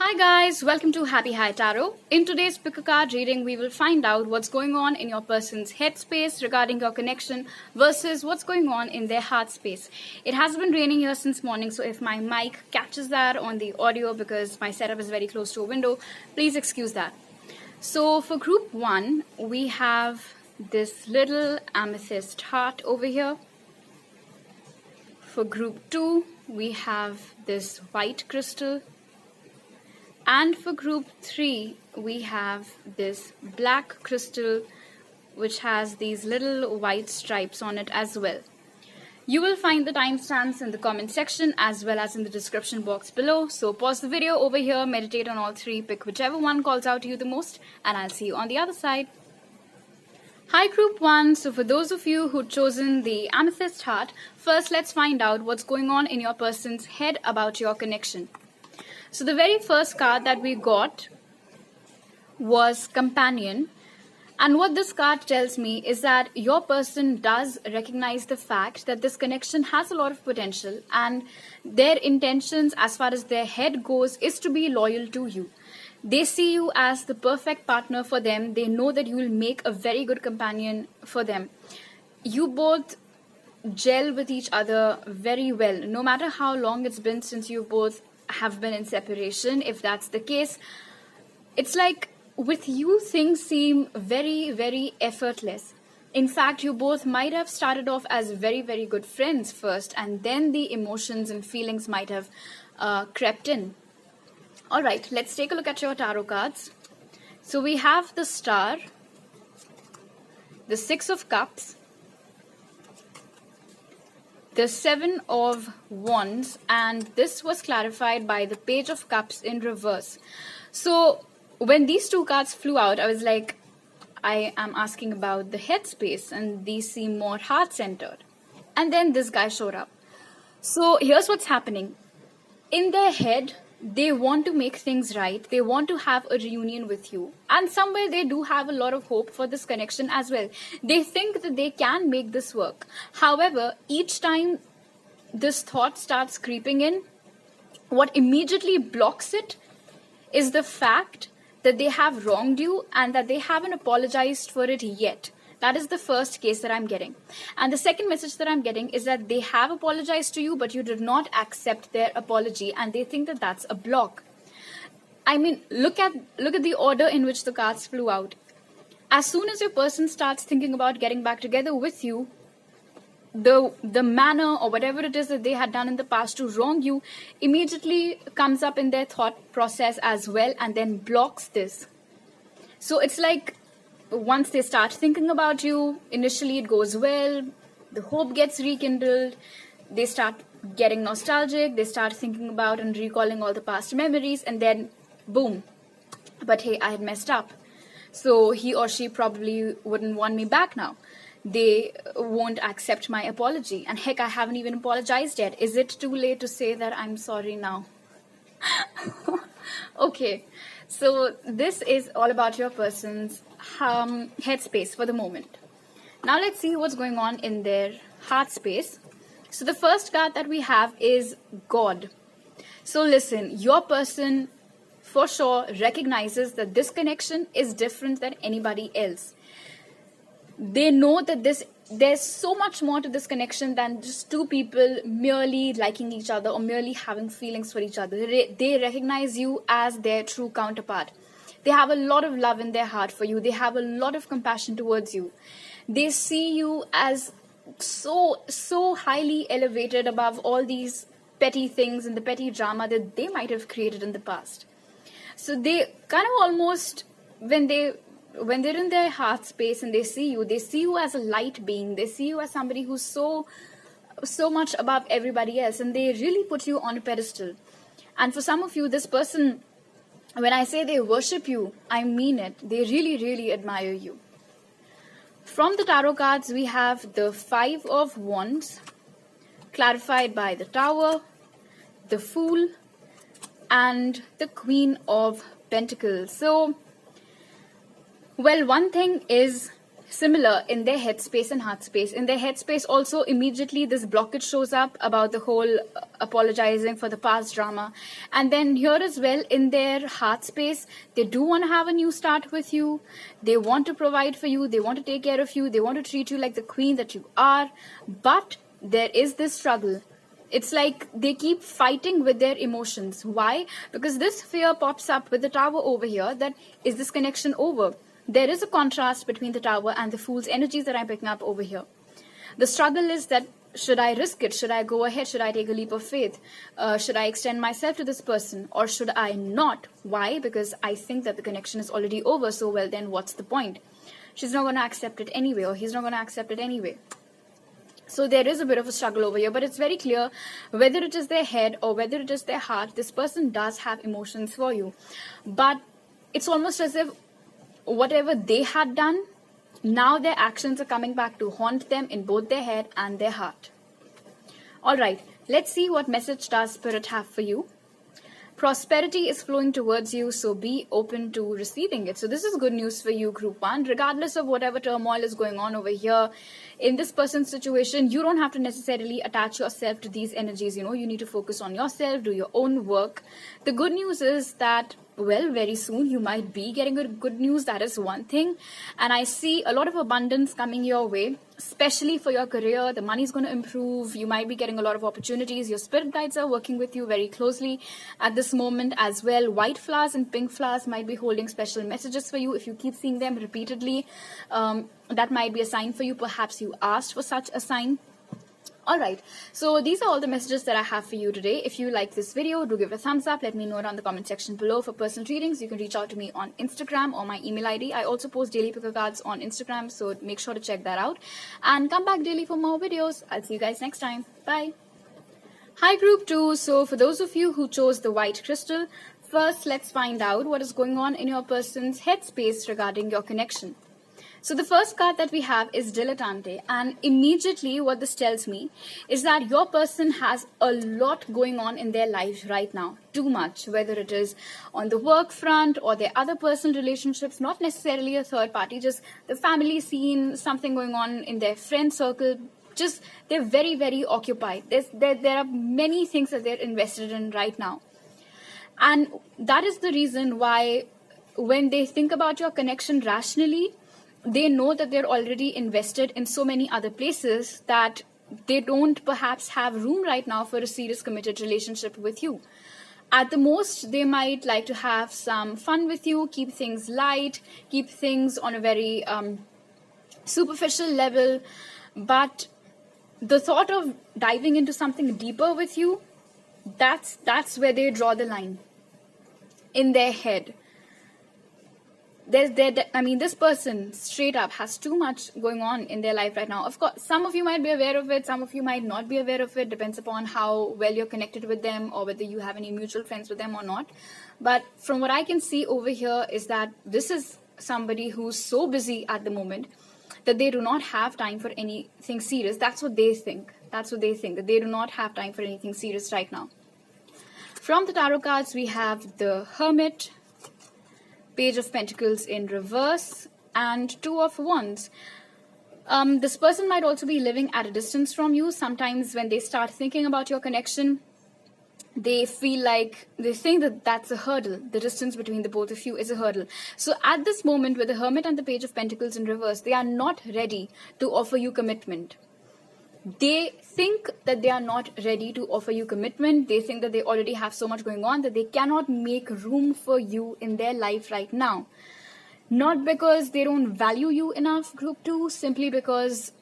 Hi guys, welcome to Happy High Tarot. In today's pick a card reading, we will find out what's going on in your person's headspace regarding your connection versus what's going on in their heart space. It has been raining here since morning, so if my mic catches that on the audio because my setup is very close to a window, please excuse that. So for group 1, we have this little amethyst heart over here. For group 2, we have this white crystal. And for group 3, we have this black crystal which has these little white stripes on it as well. You will find the timestamps in the comment section as well as in the description box below. So pause the video over here, meditate on all three, pick whichever one calls out to you the most, and I'll see you on the other side. Hi group 1, so for those of you who've chosen the amethyst heart, first let's find out what's going on in your person's head about your connection. So the very first card that we got was Companion, and what this card tells me is that your person does recognize the fact that this connection has a lot of potential and their intentions as far as their head goes is to be loyal to you. They see you as the perfect partner for them. They know that you will make a very good companion for them. You both gel with each other very well, no matter how long it's been since you both have been in separation. If that's the case, it's like with you things seem very, very effortless. In fact, you both might have started off as very, very good friends first, and then the emotions and feelings might have crept in. Alright, let's take a look at your tarot cards. So we have the Star, the Six of Cups, the Seven of Wands, and this was clarified by the Page of Cups in reverse. So when these two cards flew out, I was like, I am asking about the headspace, and these seem more heart-centered. And then this guy showed up. So here's what's happening. In their head, they want to make things right. They want to have a reunion with you. And somewhere they do have a lot of hope for this connection as well. They think that they can make this work. However, each time this thought starts creeping in, what immediately blocks it is the fact that they have wronged you and that they haven't apologized for it yet. That is the first case that I'm getting. And the second message that I'm getting is that they have apologized to you, but you did not accept their apology, and they think that that's a block. I mean, look at the order in which the cards flew out. As soon as your person starts thinking about getting back together with you, the manner or whatever it is that they had done in the past to wrong you immediately comes up in their thought process as well, and then blocks this. So it's like, once they start thinking about you, initially it goes well, the hope gets rekindled, they start getting nostalgic, they start thinking about and recalling all the past memories, and then boom, but hey, I had messed up. So he or she probably wouldn't want me back now. They won't accept my apology. And heck, I haven't even apologized yet. Is it too late to say that I'm sorry now? Okay, so this is all about your person's headspace for the moment. Now let's see what's going on in their heart space. So the first card that we have is God. So listen, your person for sure recognizes that this connection is different than anybody else. They know that there's so much more to this connection than just two people merely liking each other or merely having feelings for each other. They recognize you as their true counterpart. They have a lot of love in their heart for you. They have a lot of compassion towards you. They see you as so highly elevated above all these petty things and the petty drama that they might have created in the past. So they kind of almost, when they're in their heart space and they see you as a light being. They see you as somebody who's so much above everybody else, and they really put you on a pedestal. And for some of you, this person, when I say they worship you, I mean it. They really, really admire you. From the tarot cards, we have the Five of Wands, clarified by the Tower, the Fool, and the Queen of Pentacles. So, well, one thing is similar in their headspace and heart space. In their headspace, also immediately this blockage shows up about the whole apologizing for the past drama. And then here as well, in their heart space, they do want to have a new start with you. They want to provide for you. They want to take care of you. They want to treat you like the queen that you are. But there is this struggle. It's like they keep fighting with their emotions. Why? Because this fear pops up with the tower over here, that is this connection over? There is a contrast between the tower and the fool's energies that I'm picking up over here. The struggle is that, should I risk it? Should I go ahead? Should I take a leap of faith? Should I extend myself to this person? Or should I not? Why? Because I think that the connection is already over. So, well, then what's the point? She's not going to accept it anyway, or he's not going to accept it anyway. So there is a bit of a struggle over here, but it's very clear whether it is their head or whether it is their heart, this person does have emotions for you. But it's almost as if whatever they had done, now their actions are coming back to haunt them in both their head and their heart. All right, let's see what message does Spirit have for you. Prosperity is flowing towards you, so be open to receiving it. So this is good news for you, Group 1. Regardless of whatever turmoil is going on over here, in this person's situation, you don't have to necessarily attach yourself to these energies. You need to focus on yourself, do your own work. The good news is that, well, very soon you might be getting a good news. That is one thing. And I see a lot of abundance coming your way, especially for your career. The money is going to improve. You might be getting a lot of opportunities. Your spirit guides are working with you very closely at this moment as well. White flowers and pink flowers might be holding special messages for you. If you keep seeing them repeatedly, that might be a sign for you. Perhaps you asked for such a sign. All right, so these are all the messages that I have for you today. If you like this video, do give it a thumbs up. Let me know it on the comment section below. For personal readings, you can reach out to me on Instagram or my email ID. I also post daily picker cards on Instagram, so make sure to check that out. And come back daily for more videos. I'll see you guys next time. Bye. Hi, Group 2. So for those of you who chose the white crystal, first let's find out what is going on in your person's headspace regarding your connection. So the first card that we have is Dilettante, and immediately what this tells me is that your person has a lot going on in their life right now, too much, whether it is on the work front or their other personal relationships, not necessarily a third party, just the family scene, something going on in their friend circle. Just they're very, very occupied. There are many things that they're invested in right now. And that is the reason why when they think about your connection rationally, they know that they're already invested in so many other places that they don't perhaps have room right now for a serious committed relationship with you. At the most, they might like to have some fun with you, keep things light, keep things on a very superficial level. But the thought of diving into something deeper with you, that's where they draw the line in their head. This person straight up has too much going on in their life right now. Of course, some of you might be aware of it, some of you might not be aware of it. Depends upon how well you're connected with them or whether you have any mutual friends with them or not. But from what I can see over here is that this is somebody who's so busy at the moment that they do not have time for anything serious. That's what they think. That they do not have time for anything serious right now. From the tarot cards, we have the Hermit, Page of Pentacles in reverse, and Two of Wands. This person might also be living at a distance from you. Sometimes when they start thinking about your connection, they think that that's a hurdle. The distance between the both of you is a hurdle. So at this moment, with the Hermit and the Page of Pentacles in reverse, they are not ready to offer you commitment. They think that they are not ready to offer you commitment. They think that they already have so much going on that they cannot make room for you in their life right now. Not because they don't value you enough, Group 2, simply because,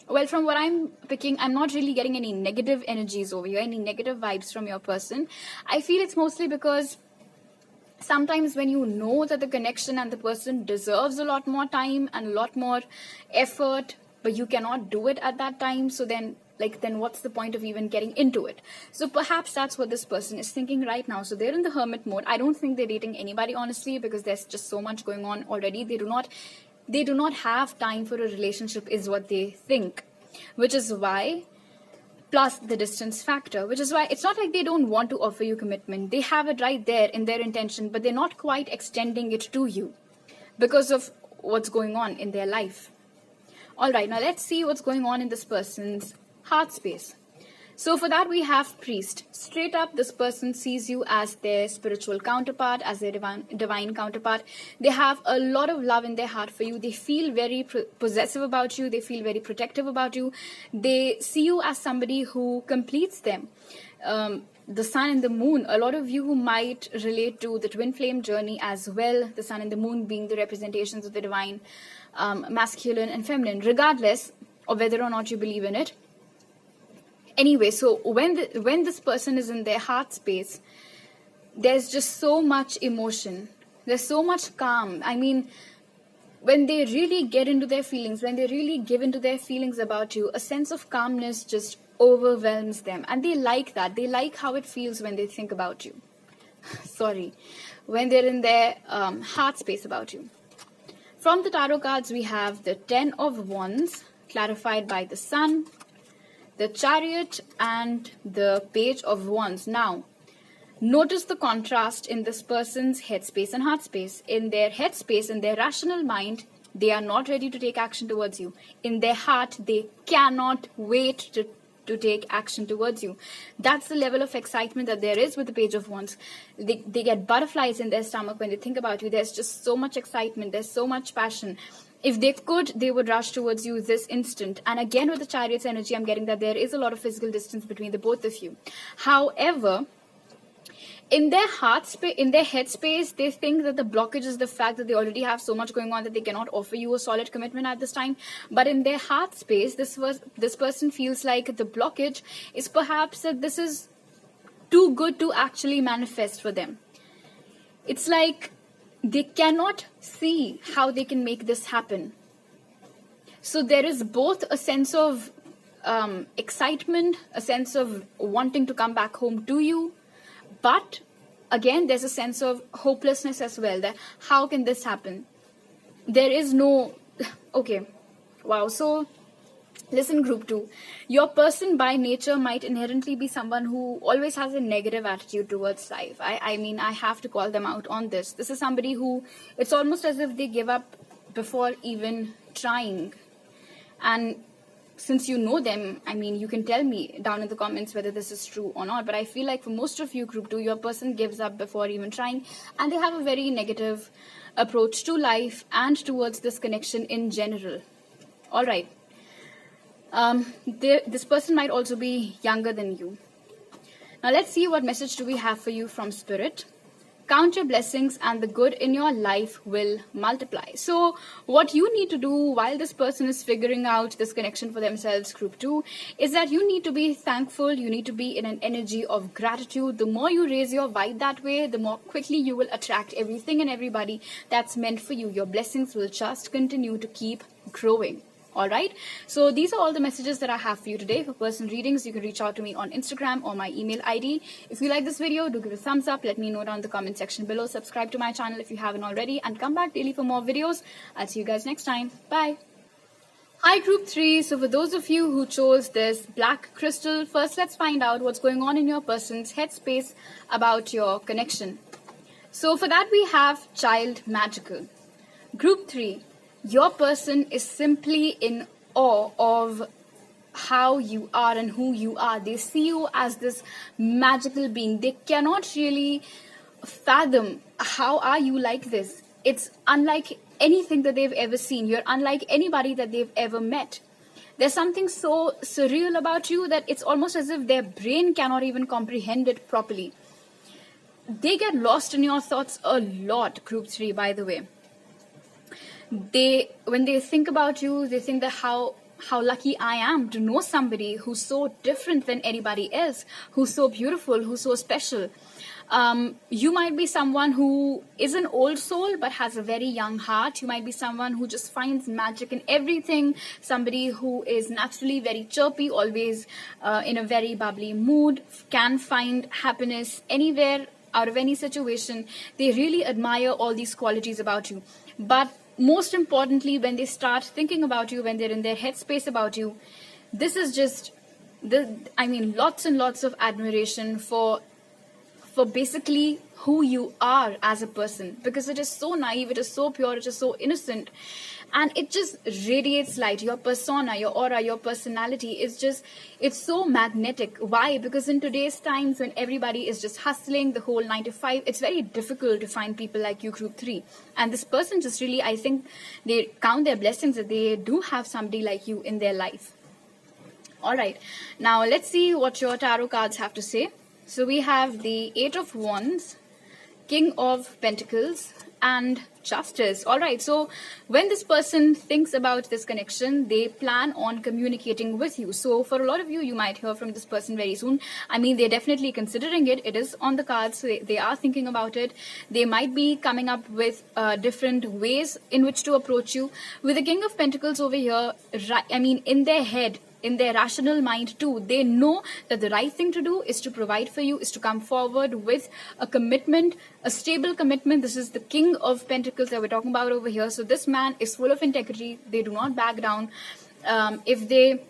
well, from what I'm picking, I'm not really getting any negative energies over here, any negative vibes from your person. I feel it's mostly because sometimes when you know that the connection and the person deserves a lot more time and a lot more effort, but you cannot do it at that time, so then what's the point of even getting into it? So perhaps that's what this person is thinking right now. So they're in the hermit mode. I don't think they're dating anybody, honestly, because there's just so much going on already. They do not have time for a relationship is what they think, which is why, plus the distance factor, which is why it's not like they don't want to offer you commitment. They have it right there in their intention, but they're not quite extending it to you because of what's going on in their life. All right, now let's see what's going on in this person's heart space. So for that, we have priest. Straight up, this person sees you as their spiritual counterpart, as their divine counterpart. They have a lot of love in their heart for you. They feel very possessive about you. They feel very protective about you. They see you as somebody who completes them. The sun and the moon, a lot of you who might relate to the twin flame journey as well, the sun and the moon being the representations of the divine, masculine and feminine, regardless of whether or not you believe in it. Anyway, so when this person is in their heart space, there's just so much emotion. There's so much calm. I mean, when they really get into their feelings, when they really give into their feelings about you, a sense of calmness just overwhelms them. And they like that. They like how it feels when they think about you. When they're in their heart space about you. From the tarot cards, we have the 10 of Wands, clarified by the Sun, the Chariot, and the Page of Wands. Now, notice the contrast in this person's headspace and heart space. In their headspace, in their rational mind, they are not ready to take action towards you. In their heart, they cannot wait to take action towards you. That's the level of excitement that there is with the Page of Wands. They get butterflies in their stomach when they think about you. There's just so much excitement. There's so much passion. If they could, they would rush towards you this instant. And again, with the Chariot's energy, I'm getting that there is a lot of physical distance between the both of you. However, in their head space, they think that the blockage is the fact that they already have so much going on that they cannot offer you a solid commitment at this time. But in their heart space, this person feels like the blockage is perhaps that this is too good to actually manifest for them. It's like they cannot see how they can make this happen. So there is both a sense of excitement, a sense of wanting to come back home to you, but again, there's a sense of hopelessness as well, that how can this happen? There is no... Okay, wow. So listen, group 2, your person by nature might inherently be someone who always has a negative attitude towards life. I mean, I have to call them out on this. This is somebody who, it's almost as if they give up before even trying. And since you know them, I mean, you can tell me down in the comments whether this is true or not. But I feel like for most of you, group 2, your person gives up before even trying. And they have a very negative approach to life and towards this connection in general. All right. This person might also be younger than you. Now let's see what message do we have for you from Spirit. Count your blessings and the good in your life will multiply. So what you need to do while this person is figuring out this connection for themselves, group 2, is that you need to be thankful. You need to be in an energy of gratitude. The more you raise your vibe that way, the more quickly you will attract everything and everybody that's meant for you. Your blessings will just continue to keep growing. All right. So these are all the messages that I have for you today. For personal readings, you can reach out to me on Instagram or my email ID. If you like this video, do give it a thumbs up. Let me know down in the comment section below. Subscribe to my channel if you haven't already, and come back daily for more videos. I'll see you guys next time. Bye. Hi, group 3. So for those of you who chose this black crystal, first let's find out what's going on in your person's headspace about your connection. So for that, we have Child Magical. Group 3. Your person is simply in awe of how you are and who you are. They see you as this magical being. They cannot really fathom how are you like this. It's unlike anything that they've ever seen. You're unlike anybody that they've ever met. There's something so surreal about you that it's almost as if their brain cannot even comprehend it properly. They get lost in your thoughts a lot, group 3, by the way. When they think about you, they think that how lucky I am to know somebody who's so different than anybody else, who's so beautiful, who's so special. You might be someone who is an old soul but has a very young heart. You might be someone who just finds magic in everything, somebody who is naturally very chirpy, always in a very bubbly mood, can find happiness anywhere, out of any situation. They really admire all these qualities about you. But most importantly, when they start thinking about you, when they're in their headspace about you, this is just, lots and lots of admiration for for basically who you are as a person, because it is so naive, it is so pure, it is so innocent, and it just radiates light. Your persona, your aura, your personality is just, it's so magnetic. Why? Because in today's times, when everybody is just hustling the whole 9 to 5, it's very difficult to find people like you, group 3. And this person just really, I think they count their blessings that they do have somebody like you in their life. All right, now let's see what your tarot cards have to say. So we have the 8 of Wands, King of Pentacles, and Justice. All right, so when this person thinks about this connection, they plan on communicating with you. So for a lot of you, you might hear from this person very soon. I mean, they're definitely considering it. It is on the cards. So they are thinking about it. They might be coming up with different ways in which to approach you. With the King of Pentacles over here, I mean, in their head, in their rational mind too, they know that the right thing to do is to provide for you, is to come forward with a commitment, a stable commitment. This is the King of Pentacles that we're talking about over here. So this man is full of integrity. They do not back down. If they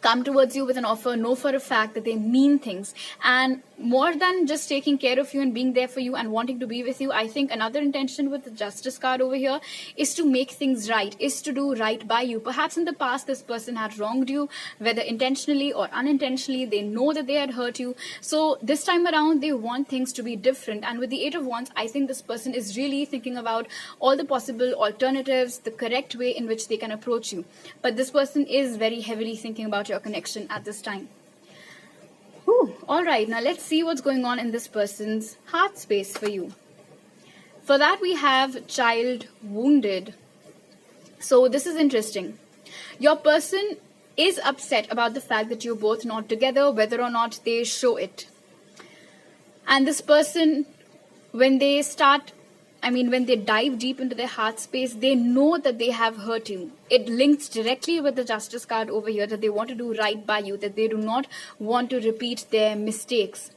come towards you with an offer, know for a fact that they mean things. And more than just taking care of you and being there for you and wanting to be with you, I think another intention with the Justice card over here is to make things right, is to do right by you. Perhaps in the past this person had wronged you, whether intentionally or unintentionally. They know that they had hurt you. So this time around they want things to be different. And with the 8 of Wands, I think this person is really thinking about all the possible alternatives, the correct way in which they can approach you. But this person is very heavily thinking about your connection at this time. All right, now let's see what's going on in this person's heart space for you. For that, we have Child Wounded. So this is interesting. Your person is upset about the fact that you're both not together, whether or not they show it. And this person, when they dive deep into their heart space, they know that they have hurt you. It links directly with the Justice card over here, that they want to do right by you, that they do not want to repeat their mistakes.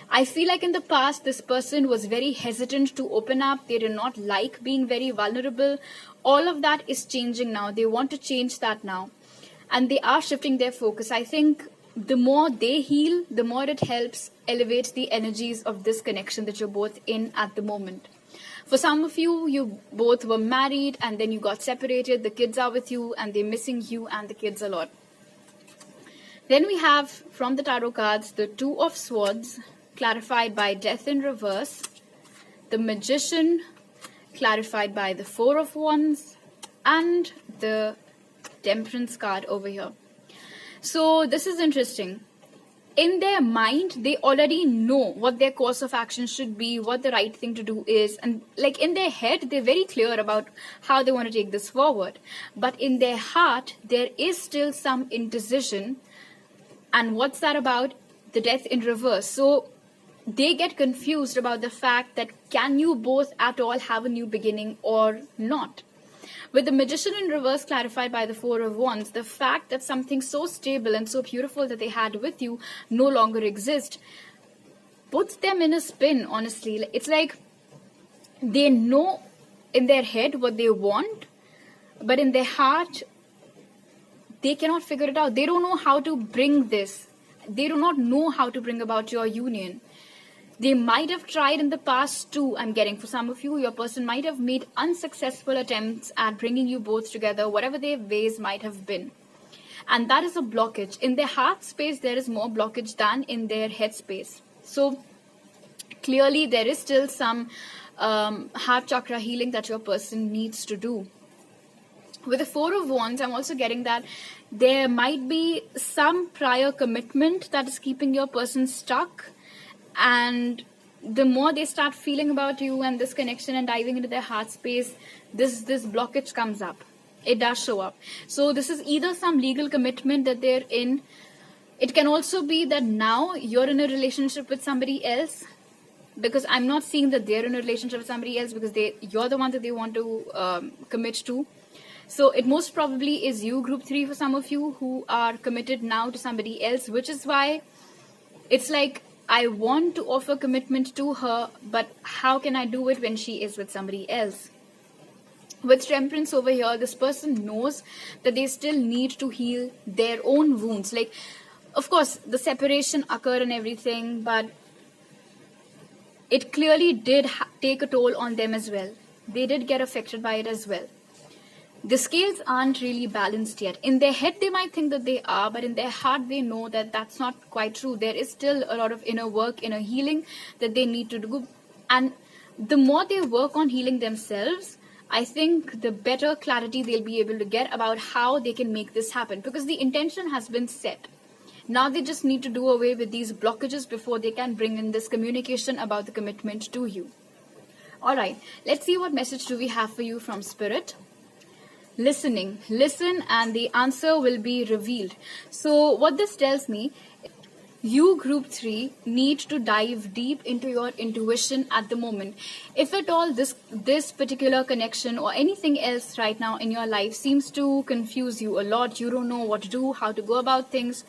I feel like in the past, this person was very hesitant to open up. They did not like being very vulnerable. All of that is changing now. They want to change that now. And they are shifting their focus. I think the more they heal, the more it helps elevate the energies of this connection that you're both in at the moment. For some of you, you both were married and then you got separated. The kids are with you and they're missing you and the kids a lot. Then we have, from the tarot cards, the 2 of Swords, clarified by Death in reverse. The Magician, clarified by the 4 of Wands. And the Temperance card over here. So this is interesting. In their mind, they already know what their course of action should be, what the right thing to do is. And like in their head, they're very clear about how they want to take this forward. But in their heart, there is still some indecision. And what's that about? The Death in reverse. So they get confused about the fact that can you both at all have a new beginning or not? With the Magician in reverse clarified by the 4 of Wands, the fact that something so stable and so beautiful that they had with you no longer exists puts them in a spin, honestly. It's like they know in their head what they want, but in their heart, they cannot figure it out. They don't know how to bring this. They do not know how to bring about your union. They might have tried in the past too, I'm getting. For some of you, your person might have made unsuccessful attempts at bringing you both together, whatever their ways might have been. And that is a blockage. In their heart space, there is more blockage than in their head space. So clearly, there is still some heart chakra healing that your person needs to do. With the 4 of Wands, I'm also getting that there might be some prior commitment that is keeping your person stuck. And the more they start feeling about you and this connection and diving into their heart space, this blockage comes up. It does show up. So this is either some legal commitment that they're in. It can also be that now you're in a relationship with somebody else, because I'm not seeing that they're in a relationship with somebody else, because you're the one that they want to commit to. So it most probably is you, group 3, for some of you who are committed now to somebody else, which is why it's like, I want to offer commitment to her, but how can I do it when she is with somebody else? With Temperance over here, this person knows that they still need to heal their own wounds. Like, of course, the separation occurred and everything, but it clearly did take a toll on them as well. They did get affected by it as well. The scales aren't really balanced yet. In their head, they might think that they are, but in their heart, they know that that's not quite true. There is still a lot of inner work, inner healing that they need to do. And the more they work on healing themselves, I think the better clarity they'll be able to get about how they can make this happen, because the intention has been set. Now they just need to do away with these blockages before they can bring in this communication about the commitment to you. All right, let's see what message do we have for you from Spirit. Listening. Listen and the answer will be revealed. So what this tells me, you group 3 need to dive deep into your intuition at the moment. If at all this particular connection or anything else right now in your life seems to confuse you a lot, you don't know what to do, how to go about things.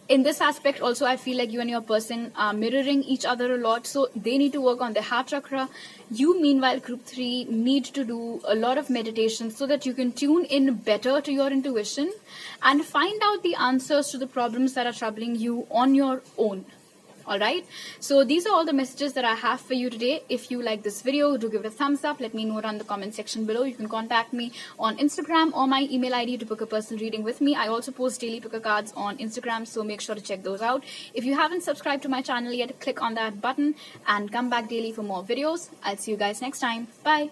In this aspect also, I feel like you and your person are mirroring each other a lot, so they need to work on their heart chakra. You, meanwhile, group 3, need to do a lot of meditation so that you can tune in better to your intuition and find out the answers to the problems that are troubling you on your own. All right, so these are all the messages that I have for you today. If you like this video, do give it a thumbs up. Let me know it on the comment section below. You can contact me on Instagram or my email ID to book a personal reading with me. I also post daily picker cards on Instagram, so make sure to check those out. If you haven't subscribed to my channel yet, click on that button and come back daily for more videos. I'll see you guys next time. Bye.